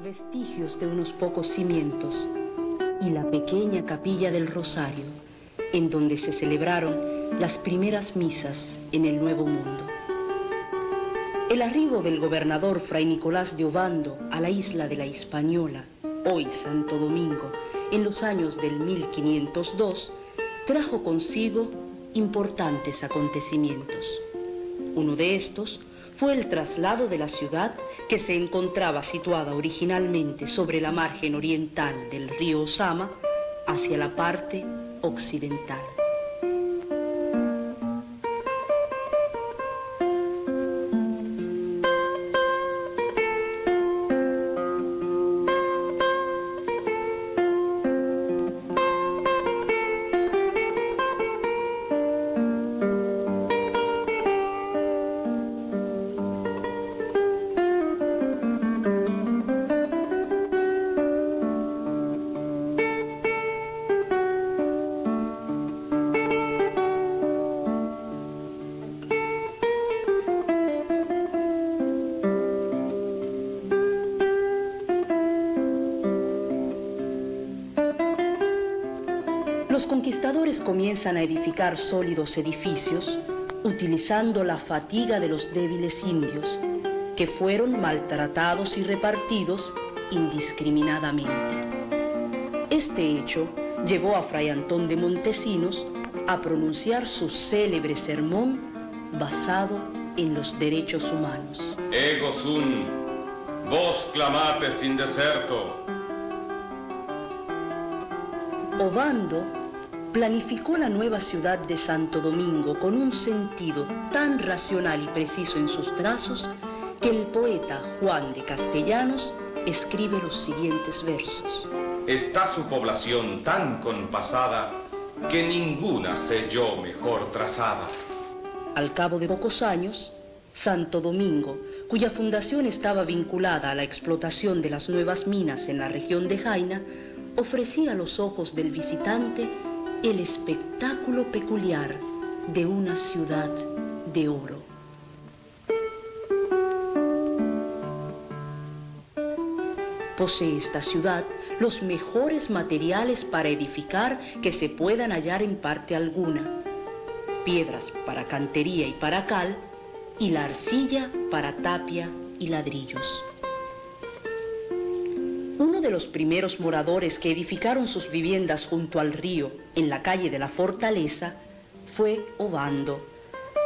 Vestigios de unos pocos cimientos y la pequeña capilla del Rosario, en donde se celebraron las primeras misas en el Nuevo Mundo. El arribo del gobernador Fray Nicolás de Ovando a la isla de la Hispaniola, hoy Santo Domingo, en los años del 1502, trajo consigo importantes acontecimientos. Uno de estos fue el traslado de la ciudad, que se encontraba situada originalmente sobre la margen oriental del río Osama, hacia la parte occidental. Los conquistadores comienzan a edificar sólidos edificios utilizando la fatiga de los débiles indios, que fueron maltratados y repartidos indiscriminadamente. Este hecho llevó a Fray Antón de Montesinos a pronunciar su célebre sermón basado en los derechos humanos. Ego sum, vos clamate sin deserto. Ovando planificó la nueva ciudad de Santo Domingo con un sentido tan racional y preciso en sus trazos que el poeta Juan de Castellanos escribe los siguientes versos. Está su población tan compasada que ninguna sé yo mejor trazada. Al cabo de pocos años, Santo Domingo, cuya fundación estaba vinculada a la explotación de las nuevas minas en la región de Jaina, ofrecía a los ojos del visitante el espectáculo peculiar de una ciudad de oro. Posee esta ciudad los mejores materiales para edificar que se puedan hallar en parte alguna: piedras para cantería y para cal, y la arcilla para tapia y ladrillos. Uno de los primeros moradores que edificaron sus viviendas junto al río, en la calle de la Fortaleza, fue Ovando,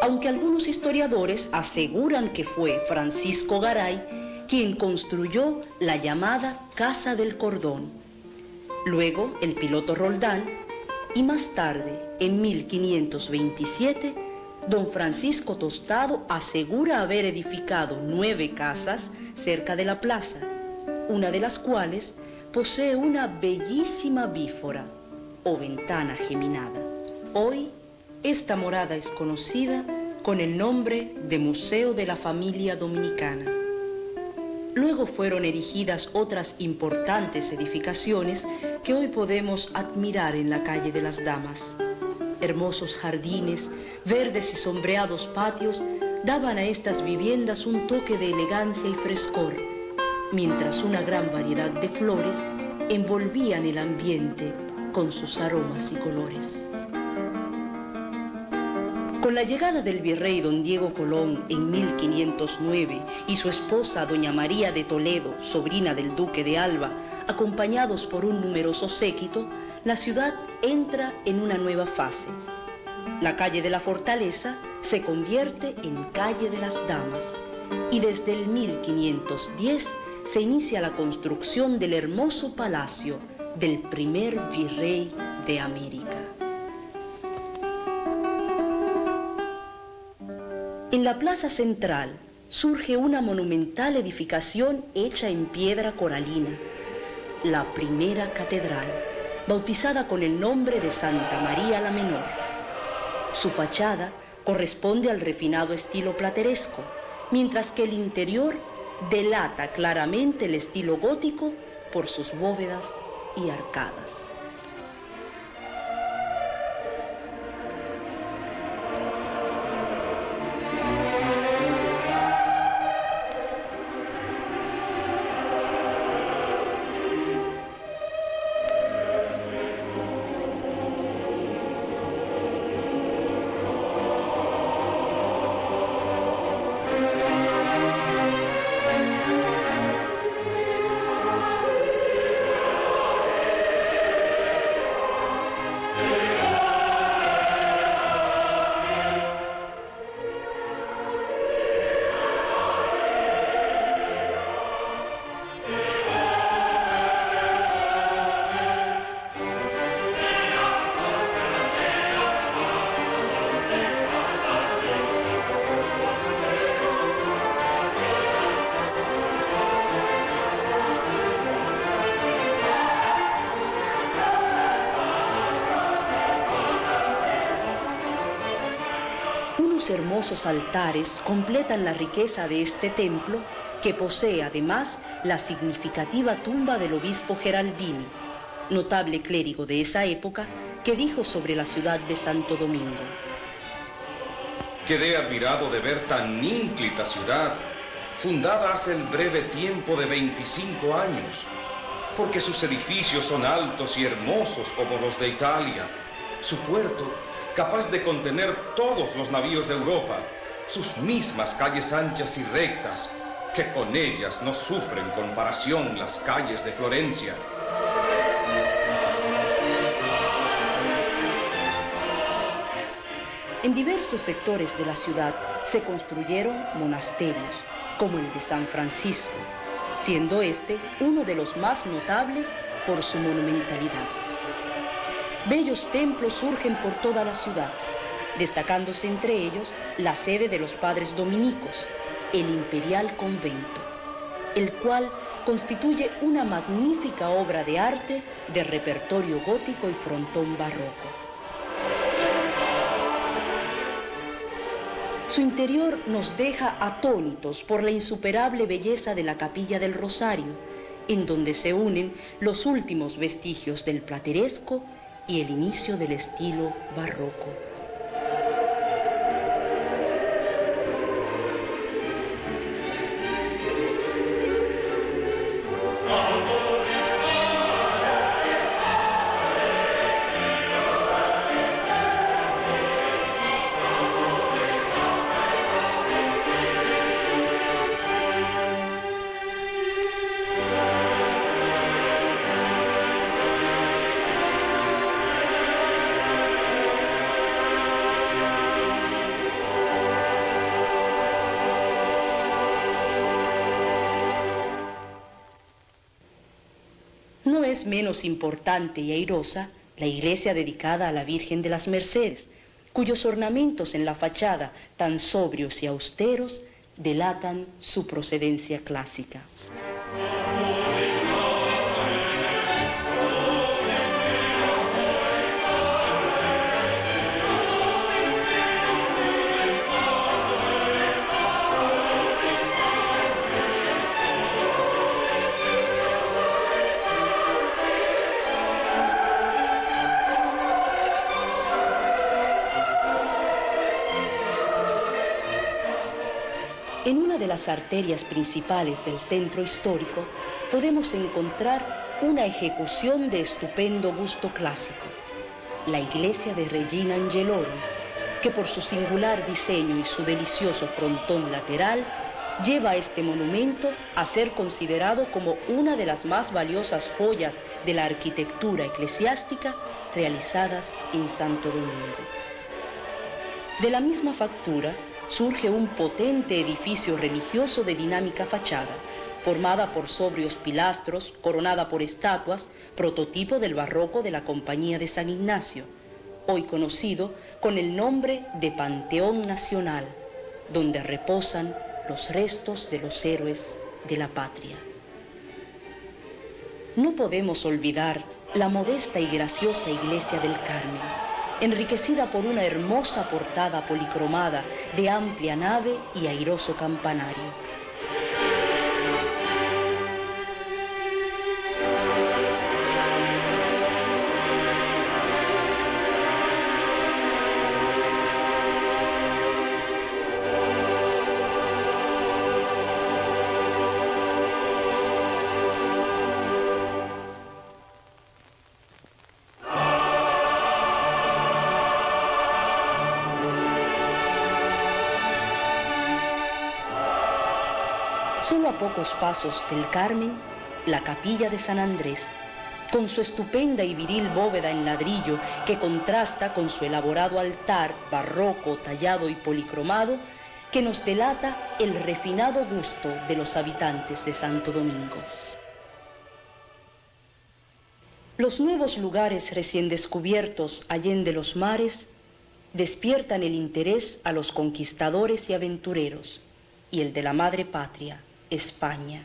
aunque algunos historiadores aseguran que fue Francisco Garay quien construyó la llamada Casa del Cordón, luego el piloto Roldán, y más tarde, en 1527, don Francisco Tostado asegura haber edificado 9 casas cerca de la plaza, una de las cuales posee una bellísima bífora o ventana geminada. Hoy, esta morada es conocida con el nombre de Museo de la Familia Dominicana. Luego fueron erigidas otras importantes edificaciones que hoy podemos admirar en la calle de las Damas. Hermosos jardines, verdes y sombreados patios daban a estas viviendas un toque de elegancia y frescor, mientras una gran variedad de flores envolvían el ambiente con sus aromas y colores. Con la llegada del virrey don Diego Colón en 1509 y su esposa doña María de Toledo, sobrina del duque de Alba, acompañados por un numeroso séquito, la ciudad entra en una nueva fase. La calle de la Fortaleza se convierte en calle de las Damas y desde el 1510 se inicia la construcción del hermoso palacio del primer virrey de América. En la plaza central surge una monumental edificación hecha en piedra coralina, la primera catedral, bautizada con el nombre de Santa María la Menor. Su fachada corresponde al refinado estilo plateresco, mientras que el interior delata claramente el estilo gótico por sus bóvedas y arcadas. Hermosos altares completan la riqueza de este templo, que posee además la significativa tumba del obispo Geraldini, notable clérigo de esa época, que dijo sobre la ciudad de Santo Domingo: quedé admirado de ver tan ínclita ciudad, fundada hace el breve tiempo de 25 años, porque sus edificios son altos y hermosos como los de Italia, su puerto capaz de contener todos los navíos de Europa, sus mismas calles anchas y rectas, que con ellas no sufren comparación las calles de Florencia. En diversos sectores de la ciudad se construyeron monasterios, como el de San Francisco, siendo este uno de los más notables por su monumentalidad. Bellos templos surgen por toda la ciudad, destacándose entre ellos la sede de los padres dominicos, el Imperial Convento, el cual constituye una magnífica obra de arte de repertorio gótico y frontón barroco. Su interior nos deja atónitos por la insuperable belleza de la Capilla del Rosario, en donde se unen los últimos vestigios del plateresco y el inicio del estilo barroco. No es menos importante y airosa la iglesia dedicada a la Virgen de las Mercedes, cuyos ornamentos en la fachada, tan sobrios y austeros, delatan su procedencia clásica. En una de las arterias principales del centro histórico podemos encontrar una ejecución de estupendo gusto clásico, la iglesia de Regina Angelorum, que por su singular diseño y su delicioso frontón lateral lleva a este monumento a ser considerado como una de las más valiosas joyas de la arquitectura eclesiástica realizadas en Santo Domingo. De la misma factura surge un potente edificio religioso de dinámica fachada, formada por sobrios pilastros, coronada por estatuas, prototipo del barroco de la Compañía de San Ignacio, hoy conocido con el nombre de Panteón Nacional, donde reposan los restos de los héroes de la patria. No podemos olvidar la modesta y graciosa iglesia del Carmen, enriquecida por una hermosa portada policromada de amplia nave y airoso campanario. Solo a pocos pasos del Carmen, la capilla de San Andrés, con su estupenda y viril bóveda en ladrillo que contrasta con su elaborado altar barroco, tallado y policromado, que nos delata el refinado gusto de los habitantes de Santo Domingo. Los nuevos lugares recién descubiertos allende los mares despiertan el interés a los conquistadores y aventureros, y el de la madre patria, España,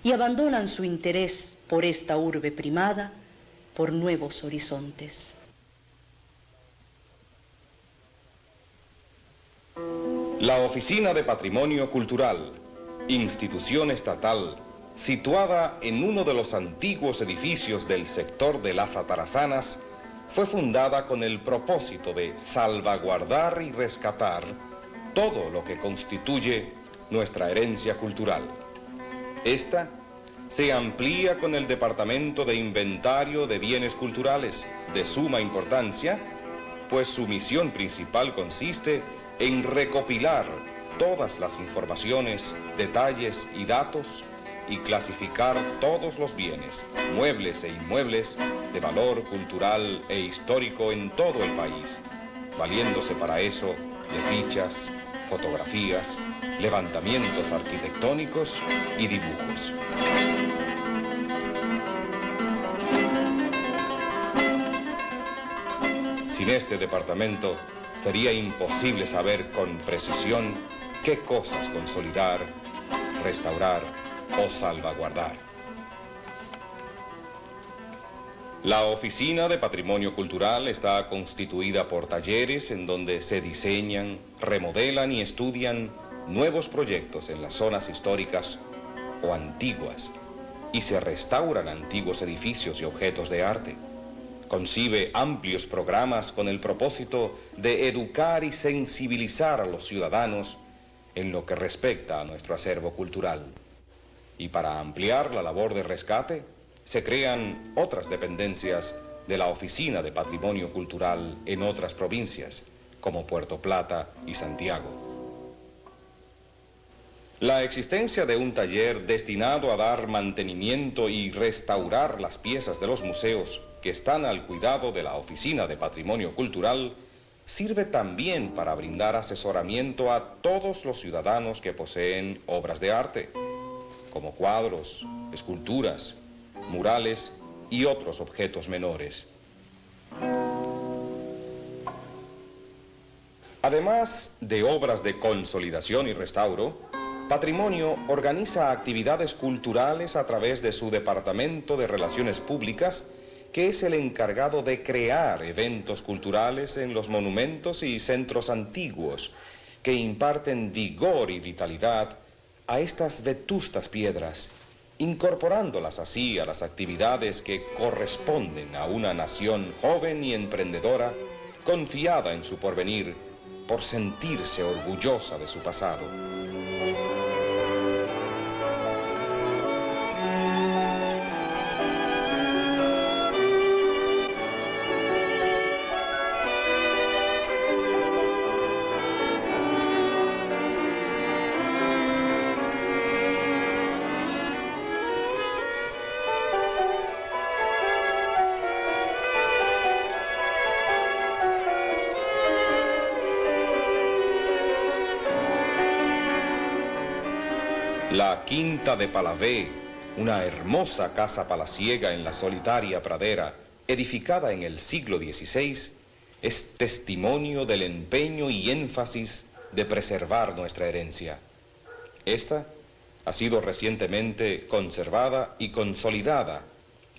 y abandonan su interés por esta urbe primada por nuevos horizontes. La Oficina de Patrimonio Cultural, institución estatal, situada en uno de los antiguos edificios del sector de las Atarazanas, fue fundada con el propósito de salvaguardar y rescatar todo lo que constituye nuestra herencia cultural. Esta se amplía con el Departamento de Inventario de Bienes Culturales, de suma importancia, pues su misión principal consiste en recopilar todas las informaciones, detalles y datos y clasificar todos los bienes, muebles e inmuebles, de valor cultural e histórico en todo el país, valiéndose para eso de fichas, fotografías, levantamientos arquitectónicos y dibujos. Sin este departamento sería imposible saber con precisión qué cosas consolidar, restaurar o salvaguardar. La Oficina de Patrimonio Cultural está constituida por talleres en donde se diseñan, remodelan y estudian nuevos proyectos en las zonas históricas o antiguas y se restauran antiguos edificios y objetos de arte. Concibe amplios programas con el propósito de educar y sensibilizar a los ciudadanos en lo que respecta a nuestro acervo cultural. Y para ampliar la labor de rescate, se crean otras dependencias de la Oficina de Patrimonio Cultural en otras provincias, como Puerto Plata y Santiago. La existencia de un taller destinado a dar mantenimiento y restaurar las piezas de los museos que están al cuidado de la Oficina de Patrimonio Cultural sirve también para brindar asesoramiento a todos los ciudadanos que poseen obras de arte, como cuadros, esculturas, murales y otros objetos menores. Además de obras de consolidación y restauro, Patrimonio organiza actividades culturales a través de su Departamento de Relaciones Públicas, que es el encargado de crear eventos culturales en los monumentos y centros antiguos, que imparten vigor y vitalidad a estas vetustas piedras, incorporándolas así a las actividades que corresponden a una nación joven y emprendedora, confiada en su porvenir, por sentirse orgullosa de su pasado. La Quinta de Palavé, una hermosa casa palaciega en la solitaria pradera, edificada en el siglo XVI, es testimonio del empeño y énfasis de preservar nuestra herencia. Esta ha sido recientemente conservada y consolidada,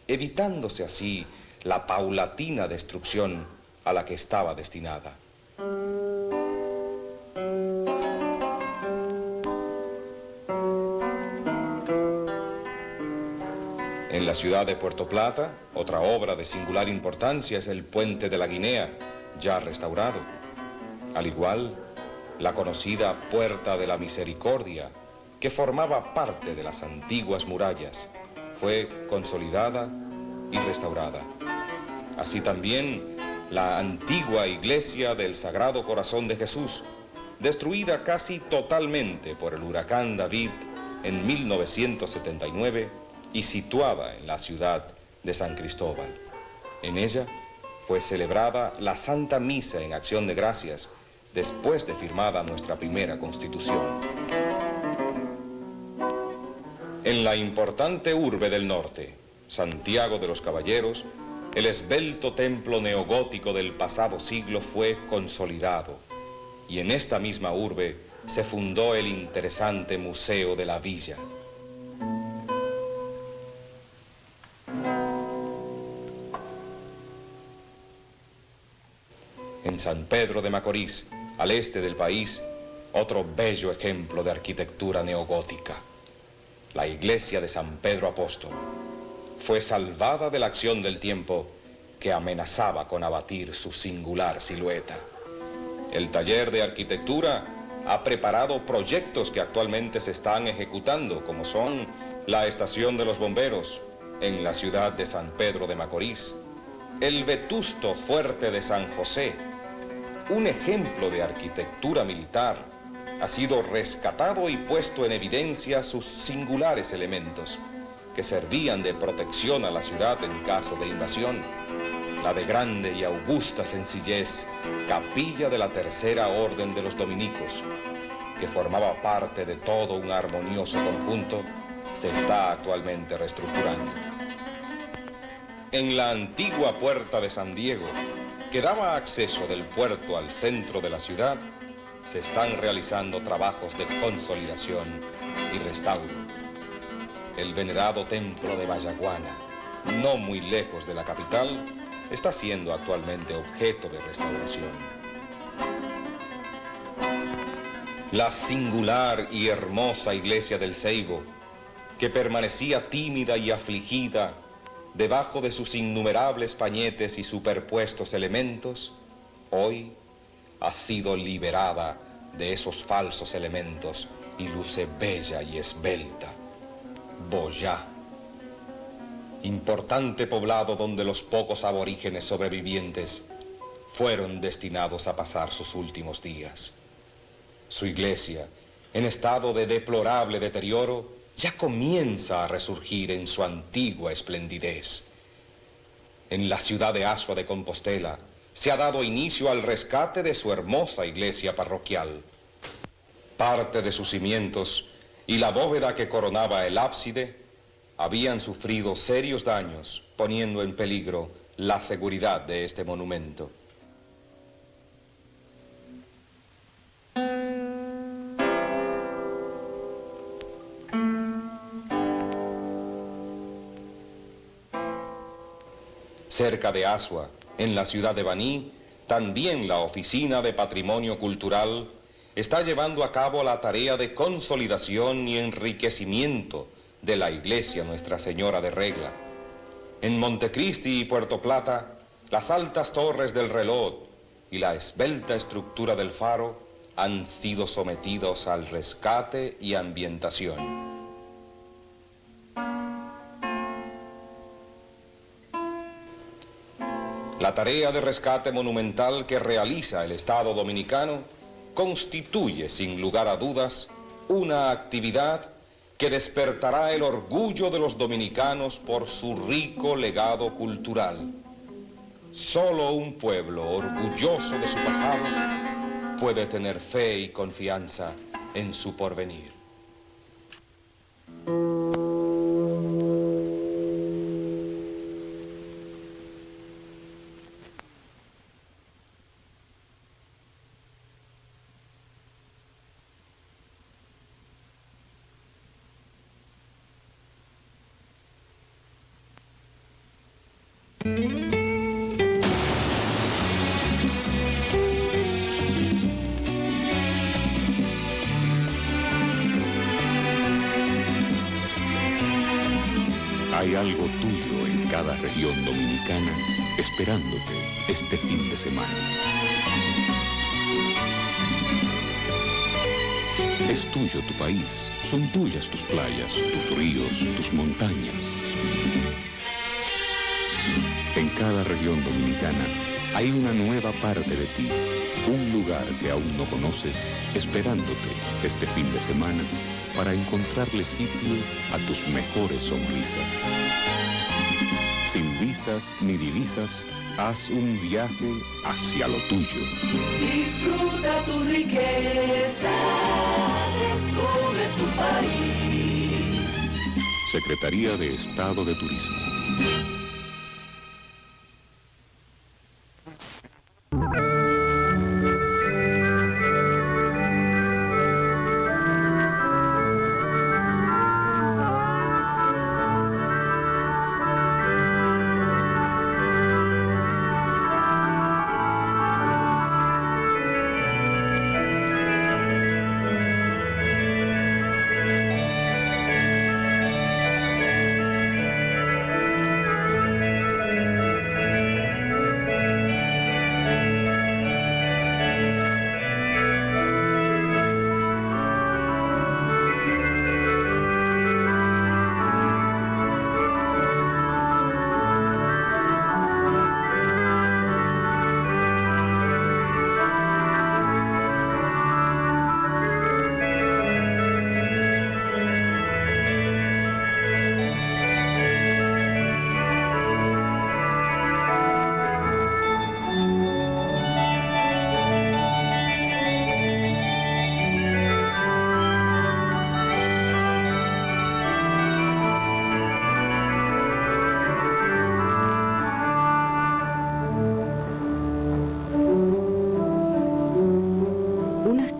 evitándose así la paulatina destrucción a la que estaba destinada. En la ciudad de Puerto Plata, otra obra de singular importancia es el Puente de la Guinea, ya restaurado. Al igual, la conocida Puerta de la Misericordia, que formaba parte de las antiguas murallas, fue consolidada y restaurada. Así también, la antigua iglesia del Sagrado Corazón de Jesús, destruida casi totalmente por el huracán David en 1979, y situada en la ciudad de San Cristóbal. En ella fue celebrada la Santa Misa en acción de gracias después de firmada nuestra primera Constitución. En la importante urbe del norte, Santiago de los Caballeros, el esbelto templo neogótico del pasado siglo fue consolidado, y en esta misma urbe se fundó el interesante Museo de la Villa. En San Pedro de Macorís, al este del país, otro bello ejemplo de arquitectura neogótica. La iglesia de San Pedro Apóstol fue salvada de la acción del tiempo que amenazaba con abatir su singular silueta. El taller de arquitectura ha preparado proyectos que actualmente se están ejecutando, como son la estación de los bomberos en la ciudad de San Pedro de Macorís, el vetusto fuerte de San José, un ejemplo de arquitectura militar. Ha sido rescatado y puesto en evidencia sus singulares elementos que servían de protección a la ciudad en caso de invasión. La de grande y augusta sencillez, capilla de la Tercera Orden de los Dominicos, que formaba parte de todo un armonioso conjunto, se está actualmente reestructurando. En la antigua Puerta de San Diego, que daba acceso del puerto al centro de la ciudad, se están realizando trabajos de consolidación y restauro. El venerado templo de Vallaguana, no muy lejos de la capital, está siendo actualmente objeto de restauración. La singular y hermosa iglesia del Ceibo, que permanecía tímida y afligida debajo de sus innumerables pañetes y superpuestos elementos, hoy ha sido liberada de esos falsos elementos y luce bella y esbelta. Boyá, importante poblado donde los pocos aborígenes sobrevivientes fueron destinados a pasar sus últimos días. Su iglesia, en estado de deplorable deterioro, ya comienza a resurgir en su antigua esplendidez. En la ciudad de Asua de Compostela se ha dado inicio al rescate de su hermosa iglesia parroquial. Parte de sus cimientos y la bóveda que coronaba el ábside habían sufrido serios daños, poniendo en peligro la seguridad de este monumento. Cerca de Asua, en la ciudad de Baní, también la Oficina de Patrimonio Cultural está llevando a cabo la tarea de consolidación y enriquecimiento de la iglesia Nuestra Señora de Regla. En Montecristi y Puerto Plata, las altas torres del reloj y la esbelta estructura del faro han sido sometidos al rescate y ambientación. La tarea de rescate monumental que realiza el Estado dominicano constituye, sin lugar a dudas, una actividad que despertará el orgullo de los dominicanos por su rico legado cultural. Solo un pueblo orgulloso de su pasado puede tener fe y confianza en su porvenir. algo tuyo en cada región dominicana, esperándote este fin de semana. Es tuyo tu país, son tuyas tus playas, tus ríos, tus montañas. En cada región dominicana hay una nueva parte de ti, un lugar que aún no conoces, esperándote este fin de semana para encontrarle sitio a tus mejores sonrisas. Sin visas ni divisas, haz un viaje hacia lo tuyo. Disfruta tu riqueza, descubre tu país. Secretaría de Estado de Turismo.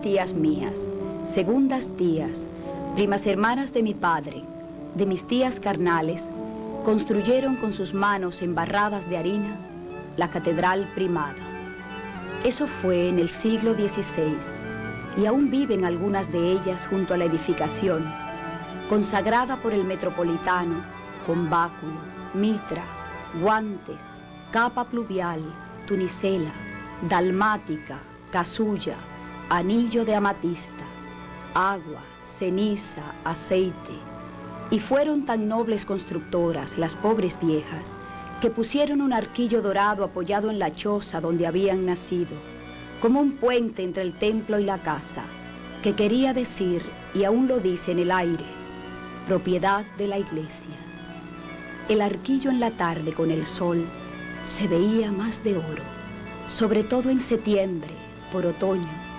Tías mías, segundas tías, primas hermanas de mi padre, de mis tías carnales, construyeron con sus manos embarradas de harina la catedral primada. Eso fue en el siglo XVI, y aún viven algunas de ellas junto a la edificación, consagrada por el metropolitano, con báculo, mitra, guantes, capa pluvial, tunicela, dalmática, casulla, anillo de amatista, agua, ceniza, aceite. Y fueron tan nobles constructoras las pobres viejas que pusieron un arquillo dorado apoyado en la choza donde habían nacido, como un puente entre el templo y la casa, que quería decir, y aún lo dice en el aire, propiedad de la iglesia. El arquillo en la tarde con el sol se veía más de oro, sobre todo en septiembre, por otoño,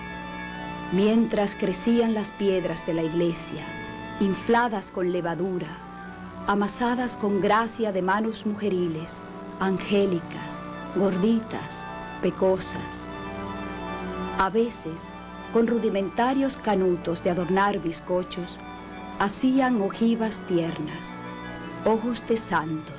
mientras crecían las piedras de la iglesia, infladas con levadura, amasadas con gracia de manos mujeriles, angélicas, gorditas, pecosas. A veces, con rudimentarios canutos de adornar bizcochos, hacían ojivas tiernas, ojos de santos.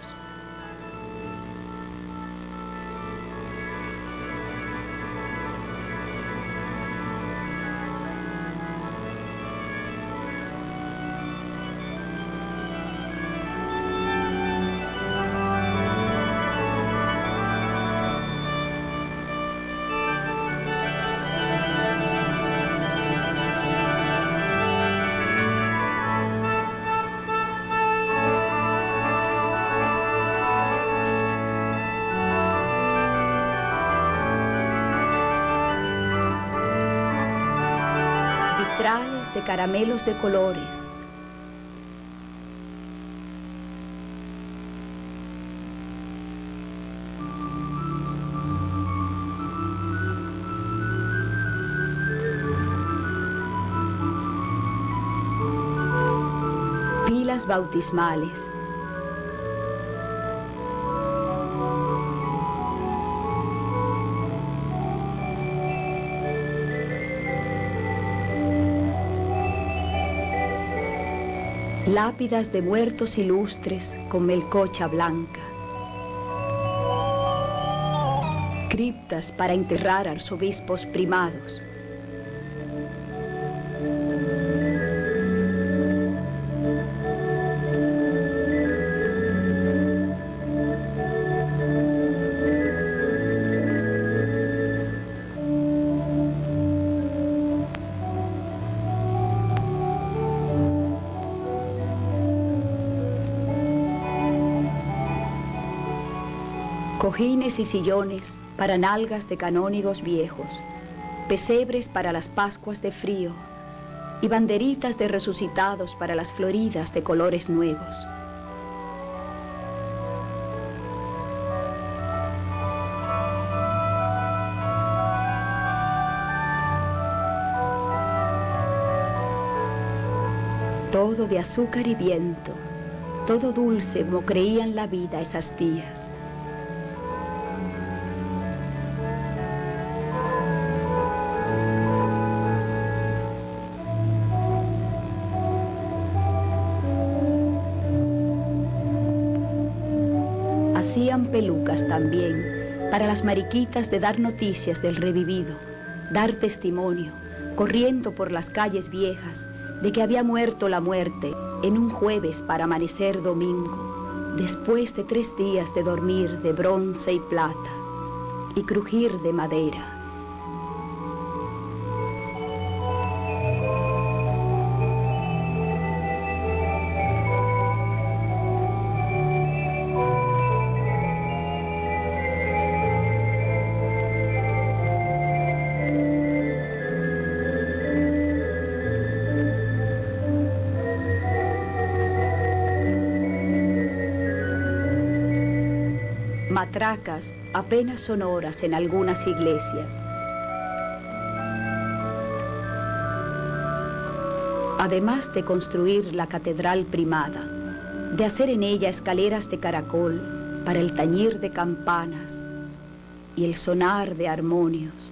Vitrales de caramelos de colores. Pilas bautismales. Lápidas de muertos ilustres con melcocha blanca. Criptas para enterrar arzobispos primados. cojines y sillones para nalgas de canónigos viejos, pesebres para las pascuas de frío y banderitas de resucitados para las floridas de colores nuevos. Todo de azúcar y viento, todo dulce como creían la vida esas tías. Hacían pelucas también para las mariquitas de dar noticias del revivido, dar testimonio, corriendo por las calles viejas, de que había muerto la muerte en un jueves para amanecer domingo, después de 3 días de dormir de bronce y plata y crujir de madera. Matracas apenas sonoras en algunas iglesias. Además de construir la catedral primada, de hacer en ella escaleras de caracol para el tañir de campanas y el sonar de armonios.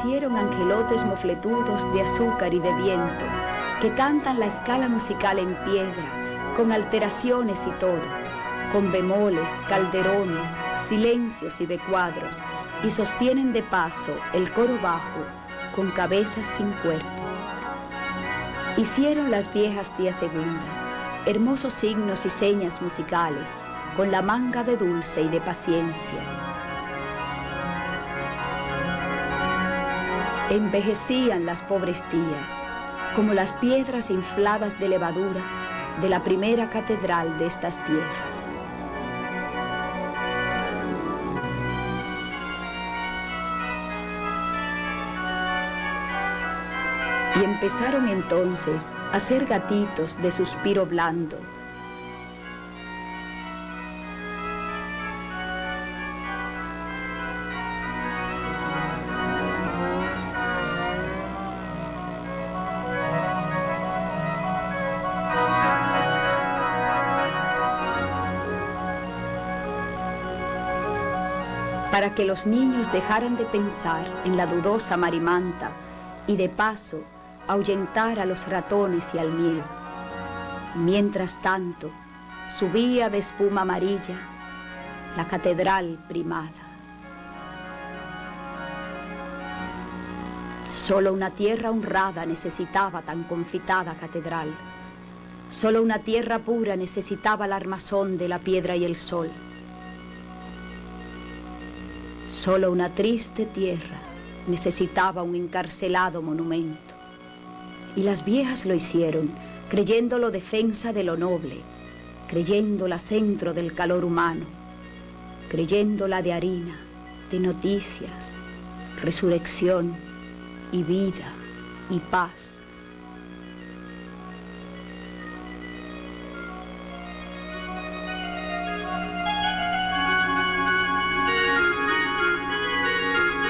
Hicieron angelotes mofletudos de azúcar y de viento, que cantan la escala musical en piedra, con alteraciones y todo, con bemoles, calderones, silencios y becuadros, y sostienen de paso el coro bajo con cabezas sin cuerpo. Hicieron las viejas tías segundas hermosos signos y señas musicales, con la manga de dulce y de paciencia. Envejecían las pobres tías, como las piedras infladas de levadura de la primera catedral de estas tierras. Y empezaron entonces a ser gatitos de suspiro blando, para que los niños dejaran de pensar en la dudosa marimanta y de paso ahuyentar a los ratones y al miedo. Mientras tanto, subía de espuma amarilla la catedral primada. Solo una tierra honrada necesitaba tan confitada catedral. Solo una tierra pura necesitaba el armazón de la piedra y el sol. Solo una triste tierra necesitaba un encarcelado monumento. Y las viejas lo hicieron, creyéndolo defensa de lo noble, creyéndola centro del calor humano, creyéndola de harina, de noticias, resurrección y vida y paz.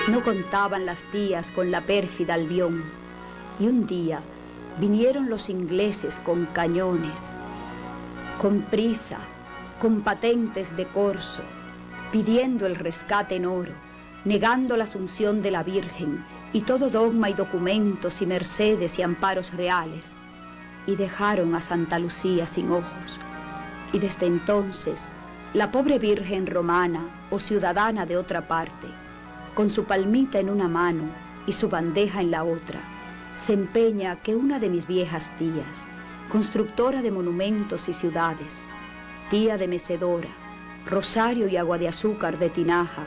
No contaban las tías con la pérfida Albión, y un día vinieron los ingleses con cañones, con prisa, con patentes de corso, pidiendo el rescate en oro, negando la asunción de la Virgen y todo dogma y documentos y mercedes y amparos reales, y dejaron a Santa Lucía sin ojos. Y desde entonces, la pobre Virgen romana o ciudadana de otra parte, con su palmita en una mano y su bandeja en la otra, se empeña que una de mis viejas tías, constructora de monumentos y ciudades, tía de mecedora, rosario y agua de azúcar de tinaja,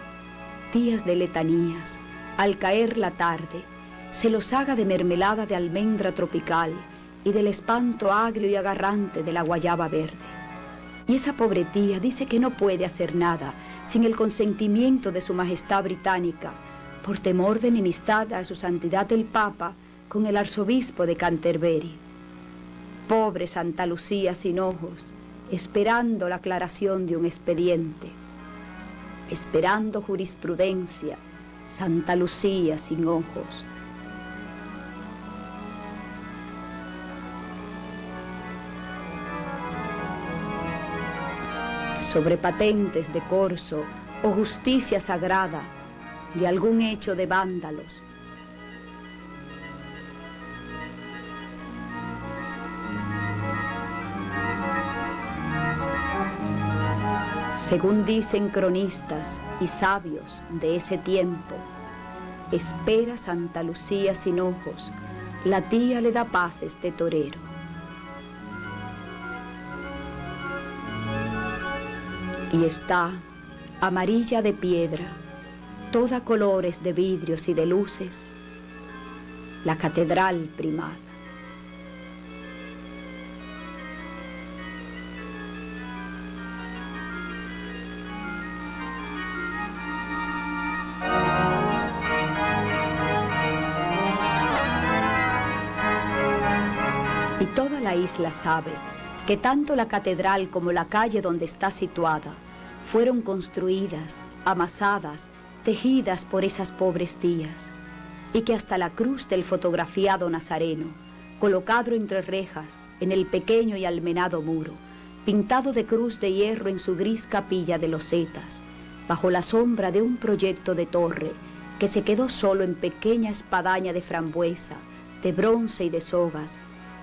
tías de letanías, al caer la tarde, se los haga de mermelada de almendra tropical y del espanto agrio y agarrante de la guayaba verde. Y esa pobre tía dice que no puede hacer nada sin el consentimiento de su majestad británica, por temor de enemistad a su santidad el Papa con el arzobispo de Canterbury. Pobre Santa Lucía sin ojos, esperando la aclaración de un expediente, esperando jurisprudencia, Santa Lucía sin ojos. Sobre patentes de corso o justicia sagrada de algún hecho de vándalos. Según dicen cronistas y sabios de ese tiempo, espera Santa Lucía sin ojos, la tía le da pases de torero. Y está, amarilla de piedra, toda colores de vidrios y de luces, la catedral primada. Y toda la isla sabe que tanto la catedral como la calle donde está situada fueron construidas, amasadas, tejidas por esas pobres tías, y que hasta la cruz del fotografiado Nazareno, colocado entre rejas en el pequeño y almenado muro, pintado de cruz de hierro en su gris capilla de losetas, bajo la sombra de un proyecto de torre que se quedó solo en pequeña espadaña de frambuesa, de bronce y de sogas,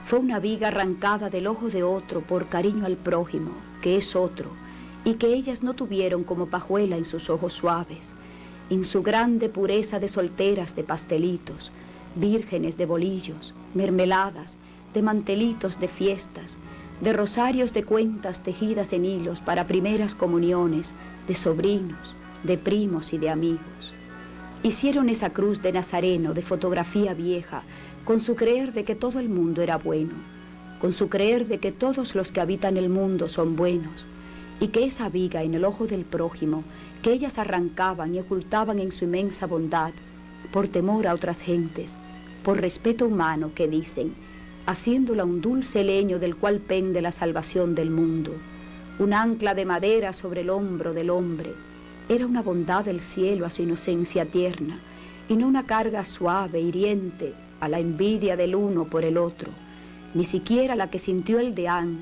fue una viga arrancada del ojo de otro por cariño al prójimo, que es otro, y que ellas no tuvieron como pajuela en sus ojos suaves, en su grande pureza de solteras de pastelitos, vírgenes de bolillos, mermeladas, de mantelitos de fiestas, de rosarios de cuentas tejidas en hilos para primeras comuniones, de sobrinos, de primos y de amigos. Hicieron esa cruz de Nazareno de fotografía vieja, con su creer de que todo el mundo era bueno, con su creer de que todos los que habitan el mundo son buenos, y que esa viga en el ojo del prójimo, que ellas arrancaban y ocultaban en su inmensa bondad, por temor a otras gentes, por respeto humano, que dicen, haciéndola un dulce leño del cual pende la salvación del mundo, un ancla de madera sobre el hombro del hombre, era una bondad del cielo a su inocencia tierna, y no una carga suave, hiriente, a la envidia del uno por el otro, ni siquiera la que sintió el deán,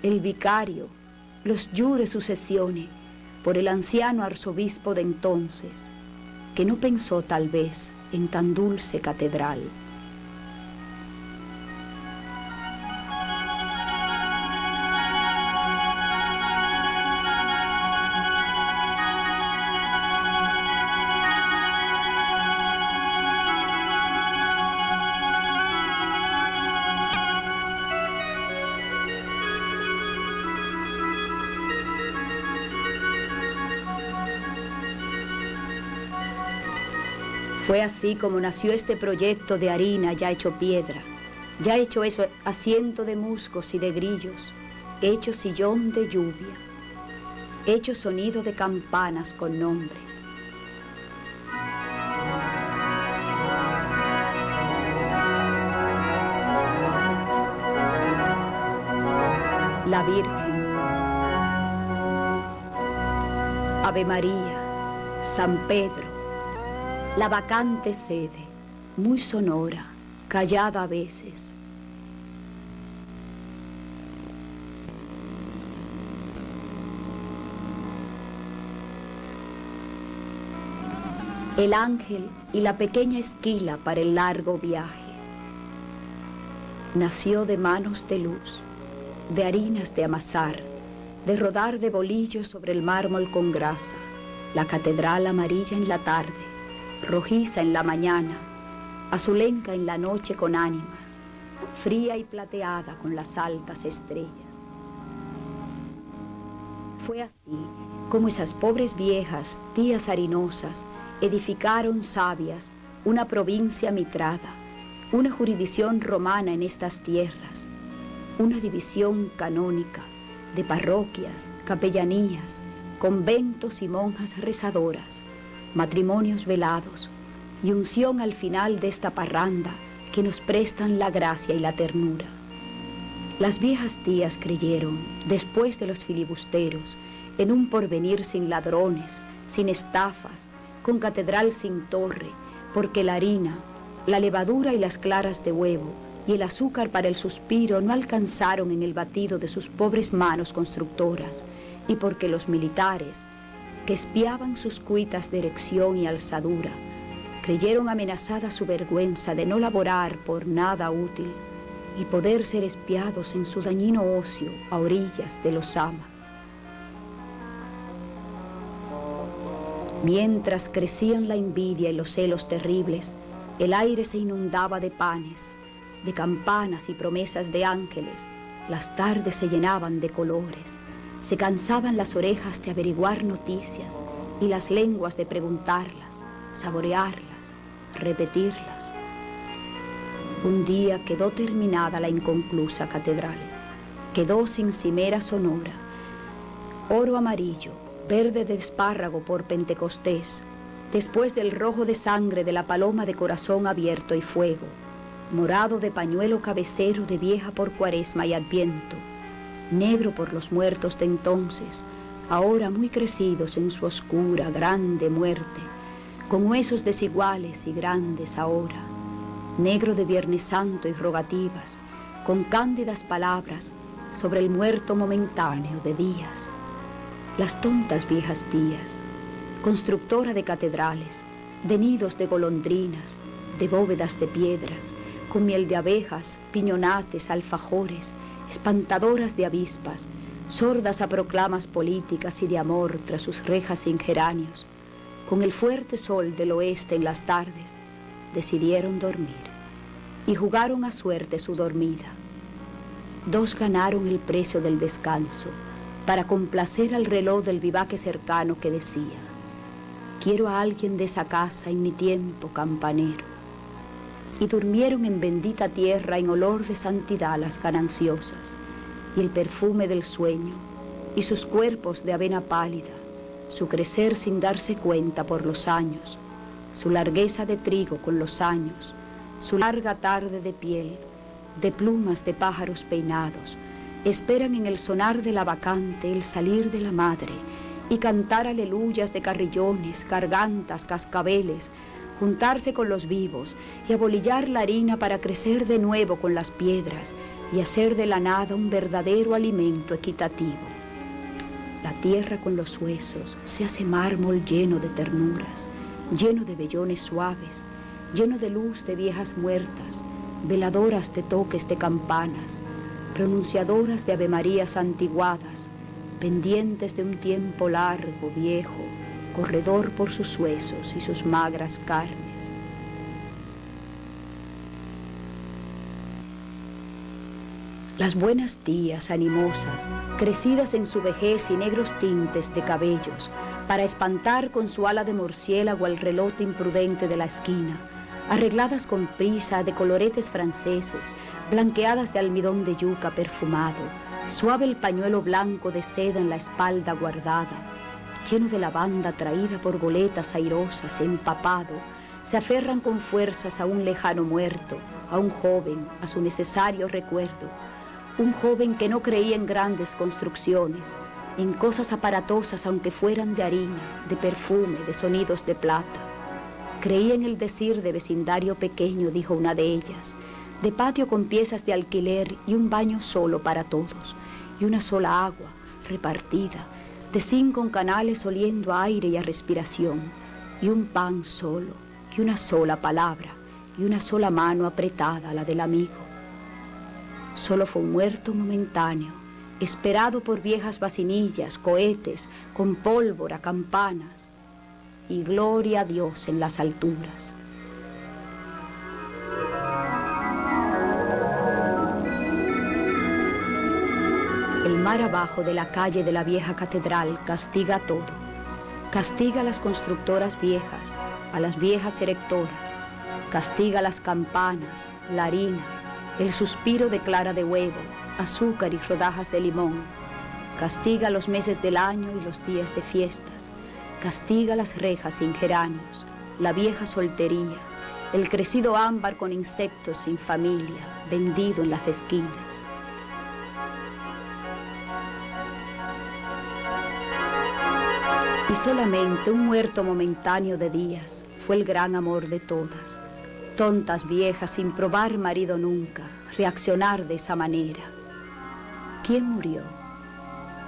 el vicario, los jures sucesiones, por el anciano arzobispo de entonces, que no pensó tal vez en tan dulce catedral. Fue así como nació este proyecto de harina ya hecho piedra, ya hecho eso asiento de musgos y de grillos, hecho sillón de lluvia, hecho sonido de campanas con nombres. La Virgen, Ave María, San Pedro, la vacante sede, muy sonora, callada a veces. El ángel y la pequeña esquila para el largo viaje. Nació de manos de luz, de harinas de amasar, de rodar de bolillos sobre el mármol con grasa, la catedral amarilla en la tarde, rojiza en la mañana, azulenca en la noche con ánimas, fría y plateada con las altas estrellas. Fue así como esas pobres viejas, tías harinosas, edificaron sabias una provincia mitrada, una jurisdicción romana en estas tierras, una división canónica de parroquias, capellanías, conventos y monjas rezadoras, matrimonios velados y unción al final de esta parranda que nos prestan la gracia y la ternura. Las viejas tías creyeron, después de los filibusteros, en un porvenir sin ladrones, sin estafas, con catedral sin torre, porque la harina, la levadura y las claras de huevo y el azúcar para el suspiro no alcanzaron en el batido de sus pobres manos constructoras, y porque los militares, que espiaban sus cuitas de erección y alzadura, creyeron amenazada su vergüenza de no laborar por nada útil y poder ser espiados en su dañino ocio a orillas de los Sama. Mientras crecían la envidia y los celos terribles, el aire se inundaba de panes, de campanas y promesas de ángeles, las tardes se llenaban de colores, se cansaban las orejas de averiguar noticias y las lenguas de preguntarlas, saborearlas, repetirlas. Un día quedó terminada la inconclusa catedral, quedó sin cimera sonora, oro amarillo, verde de espárrago por Pentecostés, después del rojo de sangre de la paloma de corazón abierto y fuego, morado de pañuelo cabecero de vieja por Cuaresma y Adviento, negro por los muertos de entonces, ahora muy crecidos en su oscura, grande muerte, con huesos desiguales y grandes ahora, negro de Viernes Santo y rogativas, con cándidas palabras sobre el muerto momentáneo de días. Las tontas viejas tías, constructora de catedrales, de nidos de golondrinas, de bóvedas de piedras, con miel de abejas, piñonates, alfajores, espantadoras de avispas, sordas a proclamas políticas y de amor tras sus rejas sin geranios, con el fuerte sol del oeste en las tardes, decidieron dormir y jugaron a suerte su dormida. Dos ganaron el precio del descanso para complacer al reloj del vivaque cercano que decía: quiero a alguien de esa casa en mi tiempo campanero. Y durmieron en bendita tierra en olor de santidad las gananciosas, y el perfume del sueño, y sus cuerpos de avena pálida, su crecer sin darse cuenta por los años, su largueza de trigo con los años, su larga tarde de piel, de plumas de pájaros peinados, esperan en el sonar de la bacante el salir de la madre y cantar aleluyas de carrillones, gargantas, cascabeles, juntarse con los vivos y abolillar la harina para crecer de nuevo con las piedras y hacer de la nada un verdadero alimento equitativo. La tierra con los huesos se hace mármol lleno de ternuras, lleno de vellones suaves, lleno de luz de viejas muertas, veladoras de toques de campanas, pronunciadoras de avemarías antiguadas, pendientes de un tiempo largo, viejo, corredor por sus huesos y sus magras carnes. Las buenas tías animosas, crecidas en su vejez y negros tintes de cabellos, para espantar con su ala de murciélago al relote imprudente de la esquina, arregladas con prisa de coloretes franceses, blanqueadas de almidón de yuca perfumado, suave el pañuelo blanco de seda en la espalda guardada, lleno de lavanda traída por goletas airosas, empapado, se aferran con fuerzas a un lejano muerto, a un joven, a su necesario recuerdo, un joven que no creía en grandes construcciones, en cosas aparatosas aunque fueran de harina, de perfume, de sonidos de plata. Creía en el decir de vecindario pequeño, dijo una de ellas, de patio con piezas de alquiler y un baño solo para todos, y una sola agua repartida, de 5 canales oliendo a aire y a respiración, y un pan solo, y una sola palabra, y una sola mano apretada, la del amigo. Solo fue un muerto momentáneo, esperado por viejas vacinillas, cohetes, con pólvora, campanas, y gloria a Dios en las alturas. El mar abajo de la calle de la vieja catedral castiga todo. Castiga a las constructoras viejas, a las viejas erectoras, Castiga las campanas, la harina, el suspiro de clara de huevo, azúcar y rodajas de limón. Castiga los meses del año y los días de fiestas. Castiga las rejas sin geranios, la vieja soltería, el crecido ámbar con insectos sin familia, vendido en las esquinas. Y solamente un muerto momentáneo de días fue el gran amor de todas. Tontas viejas sin probar marido nunca, reaccionar de esa manera. ¿Quién murió?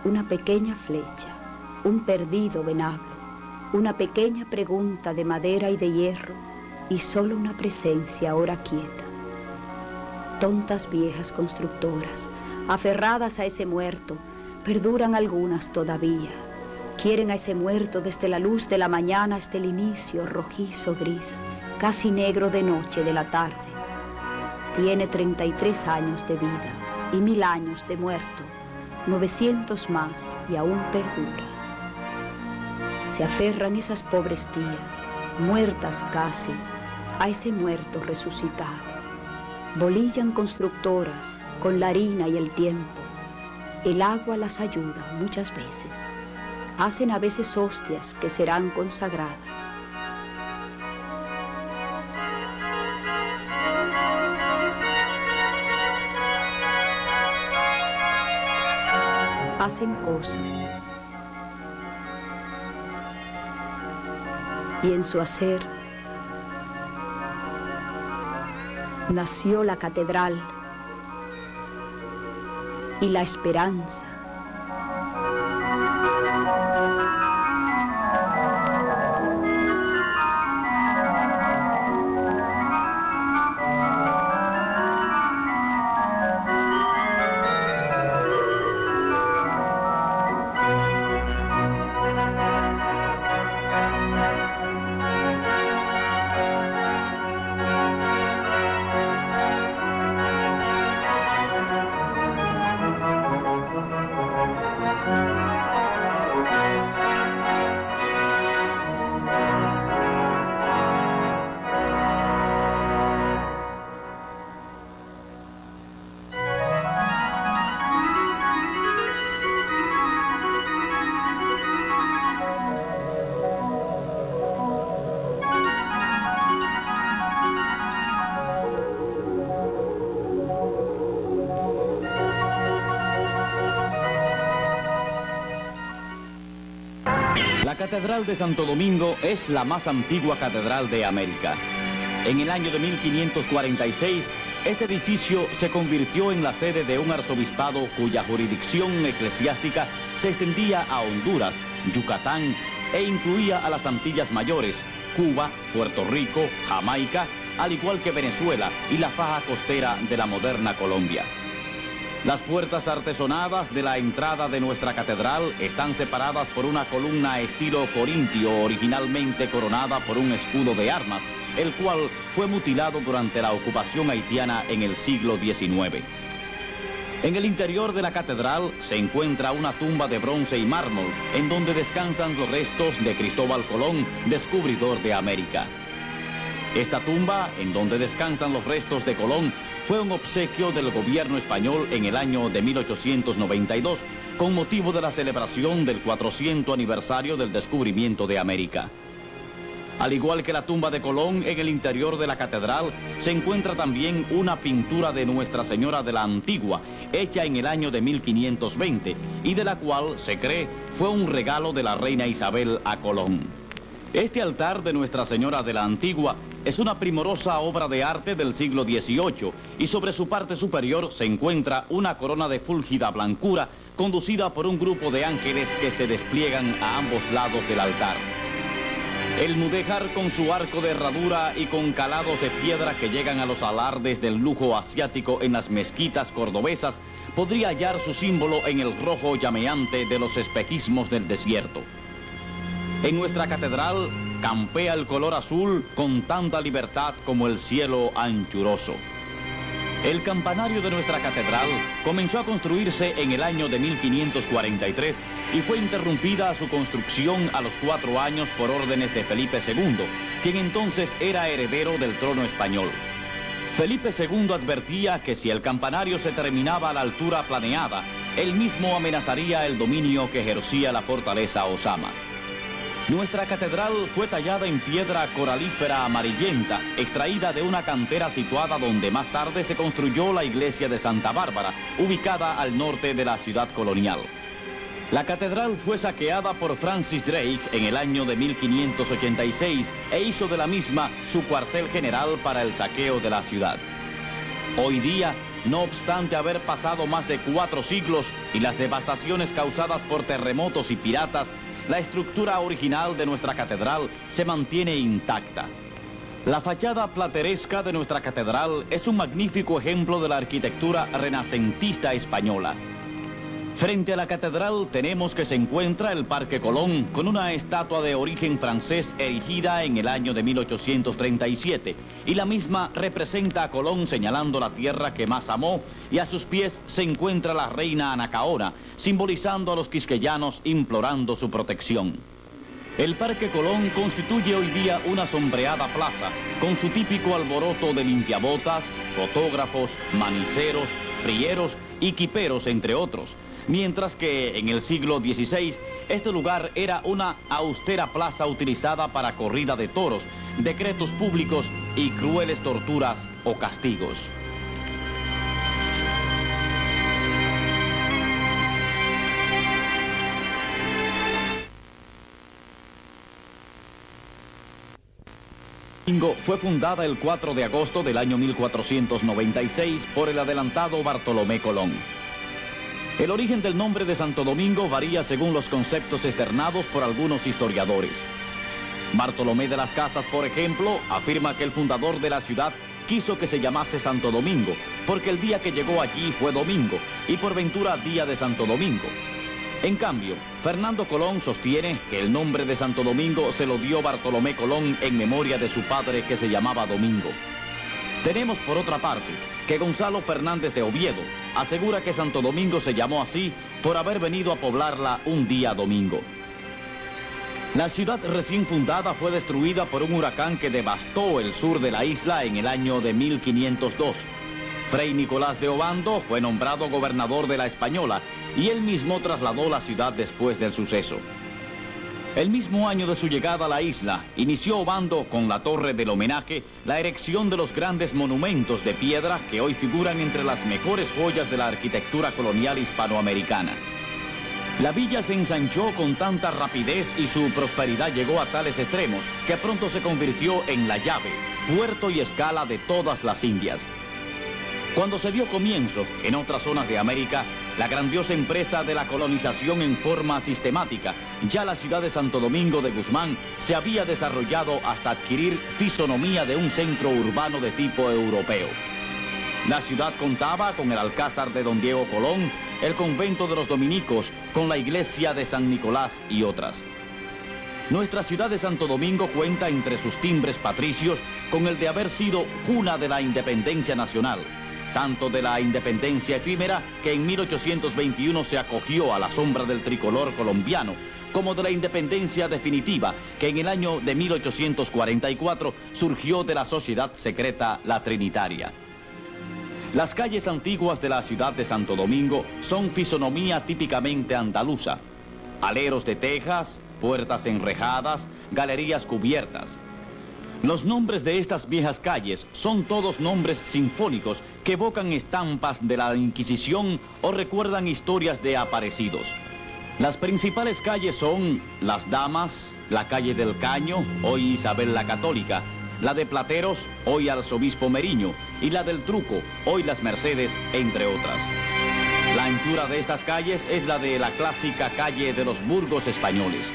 Una pequeña flecha, un perdido venablo, una pequeña pregunta de madera y de hierro, y solo una presencia ahora quieta. Tontas viejas constructoras, aferradas a ese muerto, perduran algunas todavía. Quieren a ese muerto desde la luz de la mañana hasta el inicio rojizo gris, casi negro de noche de la tarde. Tiene 33 años de vida y 1000 años de muerto, 900 más y aún perdura. Se aferran esas pobres tías, muertas casi, a ese muerto resucitado. Bolillan constructoras con la harina y el tiempo. El agua las ayuda muchas veces. Hacen a veces hostias que serán consagradas. Hacen cosas. Y en su hacer nació la catedral y la esperanza. La Catedral de Santo Domingo es la más antigua catedral de América. En el año de 1546, este edificio se convirtió en la sede de un arzobispado cuya jurisdicción eclesiástica se extendía a Honduras, Yucatán e incluía a las Antillas Mayores, Cuba, Puerto Rico, Jamaica, al igual que Venezuela y la faja costera de la moderna Colombia. Las puertas artesonadas de la entrada de nuestra catedral están separadas por una columna estilo corintio, originalmente coronada por un escudo de armas, el cual fue mutilado durante la ocupación haitiana en el siglo XIX. En el interior de la catedral se encuentra una tumba de bronce y mármol, en donde descansan los restos de Cristóbal Colón, descubridor de América. Esta tumba, en donde descansan los restos de Colón, fue un obsequio del gobierno español en el año de 1892, con motivo de la celebración del 400 aniversario del descubrimiento de América. Al igual que la tumba de Colón, en el interior de la catedral se encuentra también una pintura de Nuestra Señora de la Antigua, hecha en el año de 1520, y de la cual se cree fue un regalo de la reina Isabel a Colón. Este altar de Nuestra Señora de la Antigua es una primorosa obra de arte del siglo XVIII y sobre su parte superior se encuentra una corona de fúlgida blancura conducida por un grupo de ángeles que se despliegan a ambos lados del altar. El mudéjar con su arco de herradura y con calados de piedra que llegan a los alardes del lujo asiático en las mezquitas cordobesas podría hallar su símbolo en el rojo llameante de los espejismos del desierto. En nuestra catedral campea el color azul con tanta libertad como el cielo anchuroso. El campanario de nuestra catedral comenzó a construirse en el año de 1543 y fue interrumpida su construcción a los 4 años por órdenes de Felipe II, quien entonces era heredero del trono español. Felipe II advertía que si el campanario se terminaba a la altura planeada, él mismo amenazaría el dominio que ejercía la fortaleza Osama. Nuestra catedral fue tallada en piedra coralífera amarillenta, extraída de una cantera situada donde más tarde se construyó la iglesia de Santa Bárbara, ubicada al norte de la ciudad colonial. La catedral fue saqueada por Francis Drake en el año de 1586 e hizo de la misma su cuartel general para el saqueo de la ciudad. Hoy día, no obstante haber pasado más de 4 siglos y las devastaciones causadas por terremotos y piratas, la estructura original de nuestra catedral se mantiene intacta. La fachada plateresca de nuestra catedral es un magnífico ejemplo de la arquitectura renacentista española. Frente a la catedral tenemos que se encuentra el Parque Colón, con una estatua de origen francés erigida en el año de 1837, y la misma representa a Colón señalando la tierra que más amó, y a sus pies se encuentra la reina Anacaona, simbolizando a los quisqueyanos implorando su protección. El Parque Colón constituye hoy día una sombreada plaza, con su típico alboroto de limpiabotas, fotógrafos, maniceros, frieros y quiperos, entre otros. Mientras que en el siglo XVI, este lugar era una austera plaza utilizada para corrida de toros, decretos públicos y crueles torturas o castigos. Fue fundada el 4 de agosto del año 1496 por el adelantado Bartolomé Colón. El origen del nombre de Santo Domingo varía según los conceptos externados por algunos historiadores. Bartolomé de las Casas, por ejemplo, afirma que el fundador de la ciudad quiso que se llamase Santo Domingo, porque el día que llegó allí fue domingo, y por ventura día de Santo Domingo. En cambio, Fernando Colón sostiene que el nombre de Santo Domingo se lo dio Bartolomé Colón en memoria de su padre, que se llamaba Domingo. Tenemos por otra parte que Gonzalo Fernández de Oviedo asegura que Santo Domingo se llamó así por haber venido a poblarla un día domingo. La ciudad recién fundada fue destruida por un huracán que devastó el sur de la isla en el año de 1502. Fray Nicolás de Obando fue nombrado gobernador de la Española y él mismo trasladó la ciudad después del suceso. El mismo año de su llegada a la isla, inició Obando con la Torre del Homenaje la erección de los grandes monumentos de piedra que hoy figuran entre las mejores joyas de la arquitectura colonial hispanoamericana. La villa se ensanchó con tanta rapidez y su prosperidad llegó a tales extremos que pronto se convirtió en la llave, puerto y escala de todas las Indias. Cuando se dio comienzo en otras zonas de América, la grandiosa empresa de la colonización en forma sistemática, ya la ciudad de Santo Domingo de Guzmán se había desarrollado hasta adquirir fisonomía de un centro urbano de tipo europeo. La ciudad contaba con el Alcázar de Don Diego Colón, el convento de los dominicos, con la iglesia de San Nicolás y otras. Nuestra ciudad de Santo Domingo cuenta entre sus timbres patricios con el de haber sido cuna de la independencia nacional, tanto de la independencia efímera, que en 1821 se acogió a la sombra del tricolor colombiano, como de la independencia definitiva, que en el año de 1844 surgió de la sociedad secreta La Trinitaria. Las calles antiguas de la ciudad de Santo Domingo son fisonomía típicamente andaluza: aleros de tejas, puertas enrejadas, galerías cubiertas. Los nombres de estas viejas calles son todos nombres sinfónicos que evocan estampas de la Inquisición o recuerdan historias de aparecidos. Las principales calles son Las Damas, la calle del Caño, hoy Isabel la Católica, la de Plateros, hoy Arzobispo Meriño, y la del Truco, hoy Las Mercedes, entre otras. La anchura de estas calles es la de la clásica calle de los burgos españoles.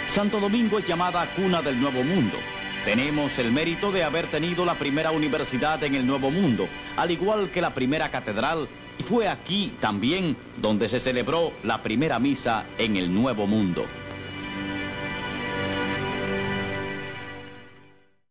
Santo Domingo es llamada cuna del Nuevo Mundo. Tenemos el mérito de haber tenido la primera universidad en el Nuevo Mundo, al igual que la primera catedral, y fue aquí también donde se celebró la primera misa en el Nuevo Mundo.